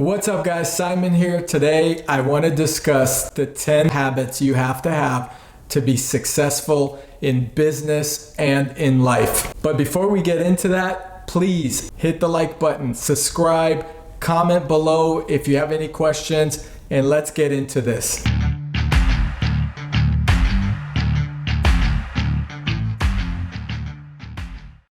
What's up guys, Simon here. Today I want to discuss the 10 habits you have to be successful in business and in life. But before we get into that, please hit the like button, subscribe, comment below if you have any questions, and let's get into this.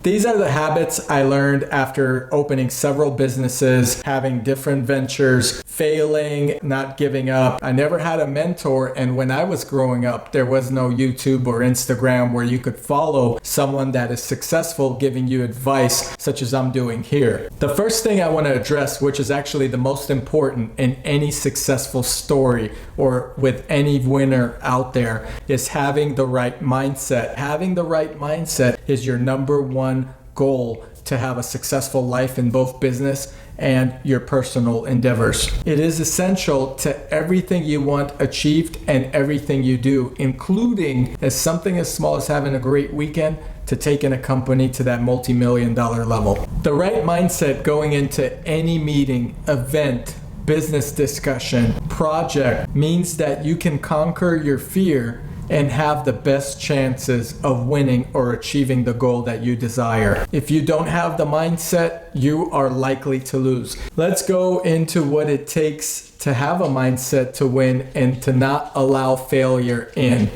These are the habits I learned after opening several businesses, having different ventures, failing, not giving up. I never had a mentor, and when I was growing up, there was no YouTube or Instagram where you could follow someone that is successful giving you advice such as I'm doing here. The first thing I want to address, which is actually the most important in any successful story or with any winner out there, is having the right mindset. Having the right mindset is your number one goal to have a successful life in both business and your personal endeavors. It is essential to everything you want achieved and everything you do, including something as small as having a great weekend to taking a company to that multi-million-dollar level. The right mindset going into any meeting, event, business discussion, project means that you can conquer your fear and have the best chances of winning or achieving the goal that you desire. If you don't have the mindset, you are likely to lose. Let's go into what it takes to have a mindset to win and to not allow failure in.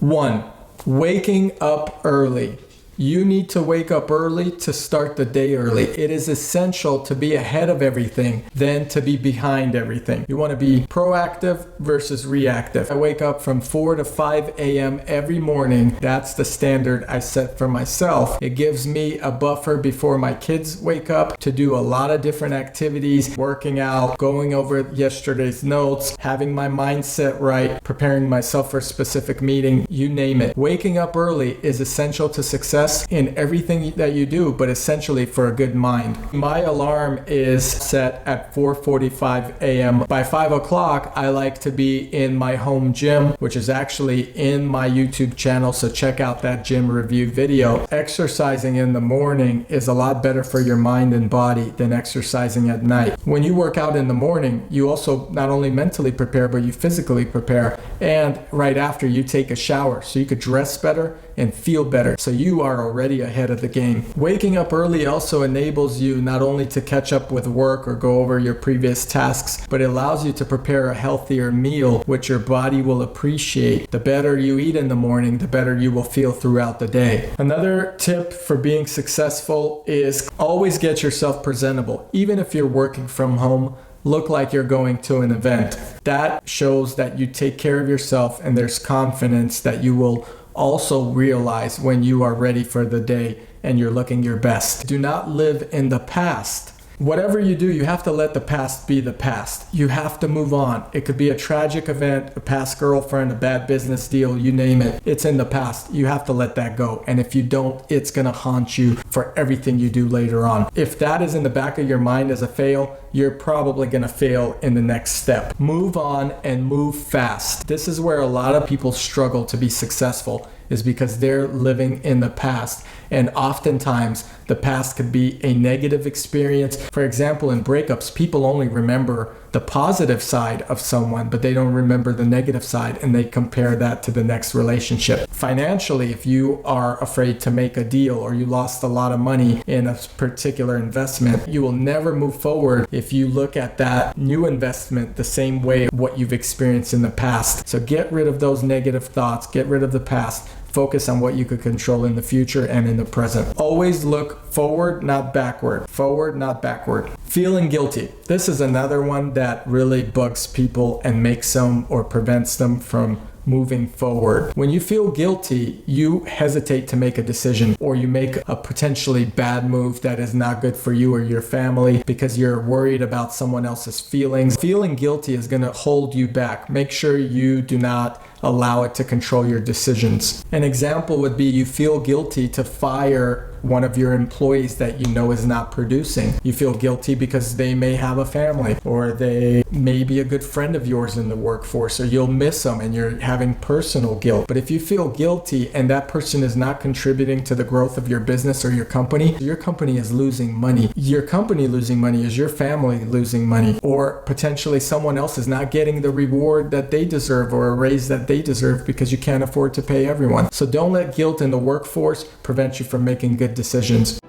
1, waking up early. You need to wake up early to start the day early. It is essential to be ahead of everything than to be behind everything. You want to be proactive versus reactive. I wake up from 4 to 5 a.m. every morning. That's the standard I set for myself. It gives me a buffer before my kids wake up to do a lot of different activities, working out, going over yesterday's notes, having my mindset right, preparing myself for a specific meeting, you name it. Waking up early is essential to success in everything that you do, but essentially for a good mind. My alarm is set at 4:45 a.m. By 5 o'clock, I like to be in my home gym, which is actually in my YouTube channel, so check out that gym review video. Exercising in the morning is a lot better for your mind and body than exercising at night. When you work out in the morning, you also not only mentally prepare, but you physically prepare, and right after you take a shower, so you could dress better and feel better. So you are already ahead of the game. Waking up early also enables you not only to catch up with work or go over your previous tasks, but it allows you to prepare a healthier meal, which your body will appreciate. The better you eat in the morning, the better you will feel throughout the day. Another tip for being successful is always get yourself presentable. Even if you're working from home, look like you're going to an event. That shows that you take care of yourself, and there's confidence that you will also realize when you are ready for the day and you're looking your best. Do not live in the past. Whatever you do, you have to let the past be the past. You have to move on. It could be a tragic event, a past girlfriend, a bad business deal, you name it. It's in the past. You have to let that go. And if you don't, it's gonna haunt you for everything you do later on. If that is in the back of your mind as a fail, you're probably gonna fail in the next step. Move on and move fast. This is where a lot of people struggle to be successful, is because they're living in the past. And oftentimes, the past could be a negative experience. For example, in breakups, people only remember the positive side of someone, but they don't remember the negative side, and they compare that to the next relationship. Financially, if you are afraid to make a deal or you lost a lot of money in a particular investment, you will never move forward if you look at that new investment the same way what you've experienced in the past. So get rid of those negative thoughts, get rid of the past. Focus on what you could control in the future and in the present. Always look forward, not backward. Forward, not backward. Feeling guilty. This is another one that really bugs people and makes them or prevents them from moving forward. When you feel guilty, you hesitate to make a decision, or you make a potentially bad move that is not good for you or your family because you're worried about someone else's feelings. Feeling guilty is going to hold you back. Make sure you do not allow it to control your decisions. An example would be you feel guilty to fire one of your employees that you know is not producing. You feel guilty because they may have a family, or they may be a good friend of yours in the workforce, or you'll miss them and you're having personal guilt. But if you feel guilty and that person is not contributing to the growth of your business or your company is losing money. Your company losing money is your family losing money, or potentially someone else is not getting the reward that they deserve or a raise that they deserve because you can't afford to pay everyone. So don't let guilt in the workforce prevent you from making good decisions.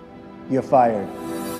You're fired.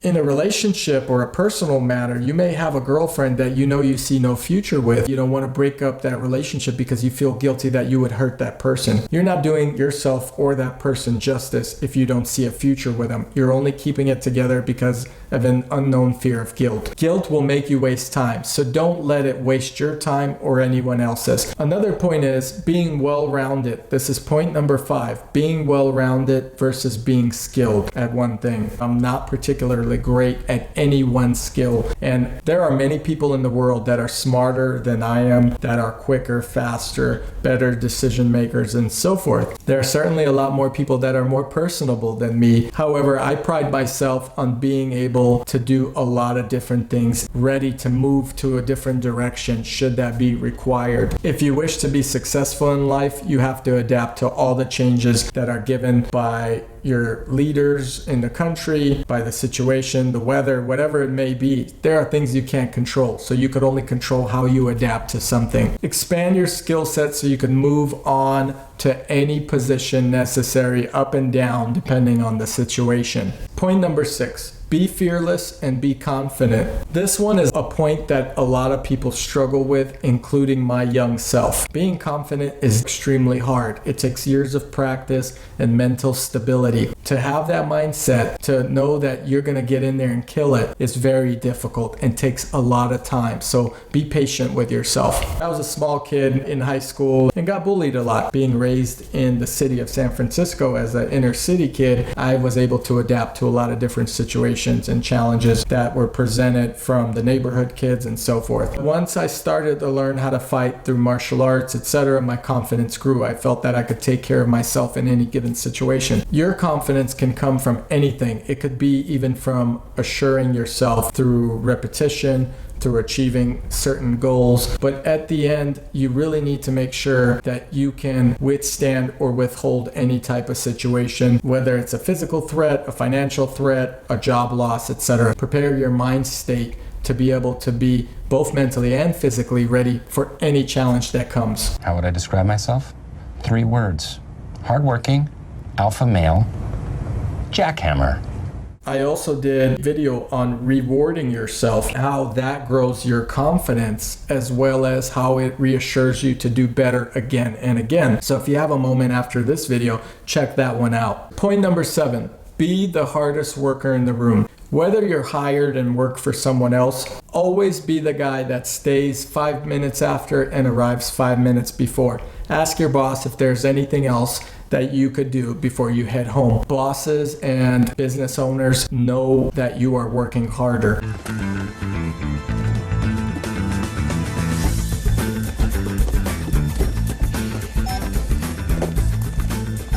In a relationship or a personal matter, you may have a girlfriend that you know you see no future with. You don't want to break up that relationship because you feel guilty that you would hurt that person. You're not doing yourself or that person justice if you don't see a future with them. You're only keeping it together because of an unknown fear of guilt. Guilt will make you waste time, so don't let it waste your time or anyone else's. Another point is being well-rounded. This is point number 5. Being well-rounded versus being skilled at one thing. I'm not particularly great at any one skill, and there are many people in the world that are smarter than I am, that are quicker, faster, better decision makers, and so forth. There are certainly a lot more people that are more personable than me. However, I pride myself on being able to do a lot of different things, ready to move to a different direction should that be required. If you wish to be successful in life, you have to adapt to all the changes that are given by your leaders in the country, by the situation, the weather, whatever it may be. There are things you can't control, so you could only control how you adapt to something. Expand your skill set so you can move on to any position necessary, up and down, depending on the situation. Point number 6. Be fearless and be confident. This one is a point that a lot of people struggle with, including my young self. Being confident is extremely hard. It takes years of practice and mental stability. To have that mindset, to know that you're going to get in there and kill it, is very difficult and takes a lot of time. So be patient with yourself. I was a small kid in high school and got bullied a lot. Being raised in the city of San Francisco as an inner city kid, I was able to adapt to a lot of different situations and challenges that were presented from the neighborhood kids and so forth. Once I started to learn how to fight through martial arts, etc., my confidence grew. I felt that I could take care of myself in any given situation. Your confidence can come from anything. It could be even from assuring yourself through repetition, through achieving certain goals. But at the end, you really need to make sure that you can withstand or withhold any type of situation, whether it's a physical threat, a financial threat, a job loss, etc. Prepare your mind state to be able to be both mentally and physically ready for any challenge that comes. How would I describe myself? 3 words. Hardworking, alpha male, jackhammer. I also did a video on rewarding yourself, how that grows your confidence, as well as how it reassures you to do better again and again. So if you have a moment after this video, check that one out. Point number 7, be the hardest worker in the room. Whether you're hired and work for someone else, always be the guy that stays 5 minutes after and arrives 5 minutes before. Ask your boss if there's anything else that you could do before you head home. Bosses and business owners know that you are working harder.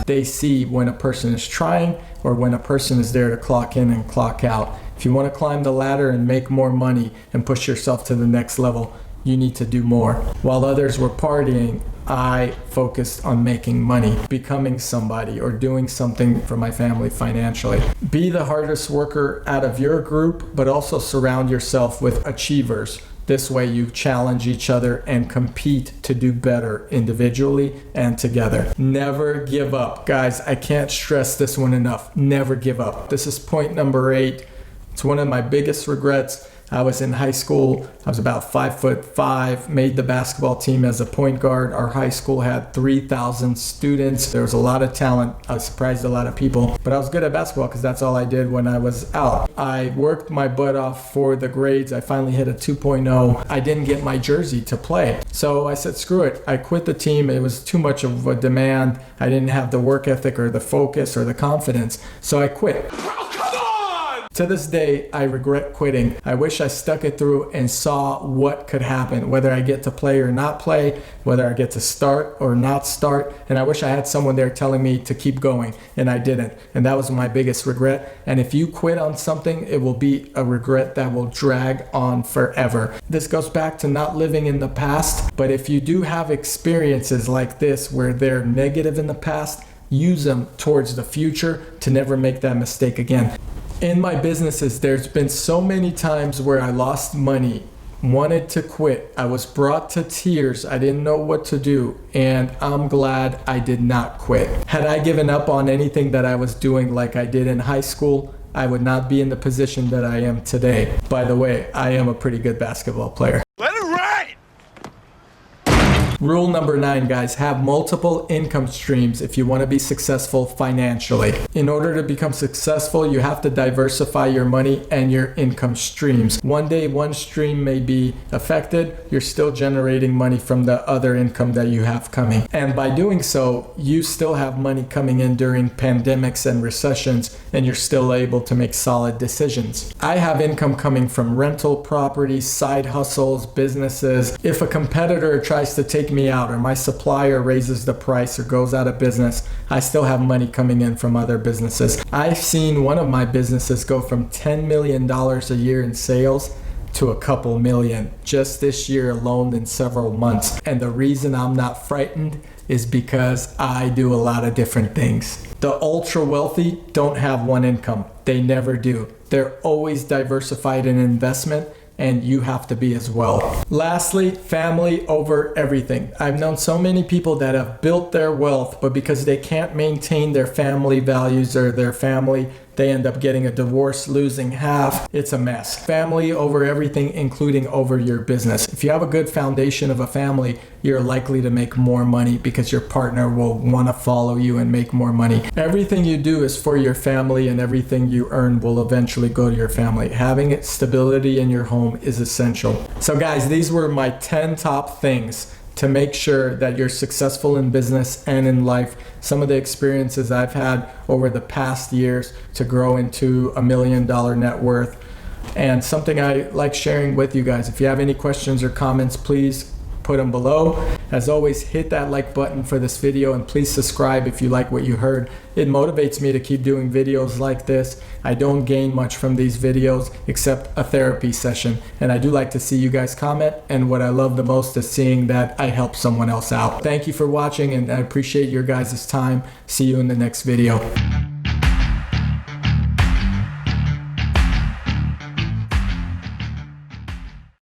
They see when a person is trying or when a person is there to clock in and clock out. If you want to climb the ladder and make more money and push yourself to the next level, you need to do more. While others were partying, I focused on making money, becoming somebody, or doing something for my family financially. Be the hardest worker out of your group, but also surround yourself with achievers. This way you challenge each other and compete to do better individually and together. Never give up. Guys, I can't stress this one enough. Never give up. This is point number 8. It's one of my biggest regrets. I was in high school. I was about 5'5", made the basketball team as a point guard. Our high school had 3,000 students. There was a lot of talent. I surprised a lot of people, but I was good at basketball because that's all I did when I was out. I worked my butt off for the grades. I finally hit a 2.0. I didn't get my jersey to play. So I said, screw it. I quit the team. It was too much of a demand. I didn't have the work ethic or the focus or the confidence. So I quit. To this day, I regret quitting. I wish I stuck it through and saw what could happen, whether I get to play or not play, whether I get to start or not start. And I wish I had someone there telling me to keep going, and I didn't. And that was my biggest regret. And if you quit on something, it will be a regret that will drag on forever. This goes back to not living in the past, but if you do have experiences like this where they're negative in the past, use them towards the future to never make that mistake again. In my businesses, there's been so many times where I lost money, wanted to quit. I was brought to tears. I didn't know what to do, and I'm glad I did not quit. Had I given up on anything that I was doing like I did in high school, I would not be in the position that I am today. By the way, I am a pretty good basketball player. Let it ride! Rule number 9, guys, have multiple income streams if you want to be successful financially. In order to become successful, you have to diversify your money and your income streams. One day, one stream may be affected. You're still generating money from the other income that you have coming. And by doing so, you still have money coming in during pandemics and recessions, and you're still able to make solid decisions. I have income coming from rental properties, side hustles, businesses. If a competitor tries to take me out or my supplier raises the price or goes out of business, I still have money coming in from other businesses. I've seen one of my businesses go from $10 million a year in sales to a couple million just this year alone in several months. And the reason I'm not frightened is because I do a lot of different things. The ultra wealthy don't have one income. They never do. They're always diversified in investment, and you have to be as well. Lastly, family over everything. I've known so many people that have built their wealth, but because they can't maintain their family values or their family, they end up getting a divorce, losing half. It's a mess. Family over everything, including over your business. If you have a good foundation of a family, you're likely to make more money because your partner will want to follow you and make more money. Everything you do is for your family, and everything you earn will eventually go to your family. Having stability in your home is essential. So guys, these were my 10 top things to make sure that you're successful in business and in life. Some of the experiences I've had over the past years to grow into $1 million net worth, and something I like sharing with you guys. If you have any questions or comments, please put them below. As always, hit that like button for this video, and please subscribe if you like what you heard. It motivates me to keep doing videos like this. I don't gain much from these videos except a therapy session, and I do like to see you guys comment, and what I love the most is seeing that I help someone else out. Thank you for watching, and I appreciate your guys' time. See you in the next video.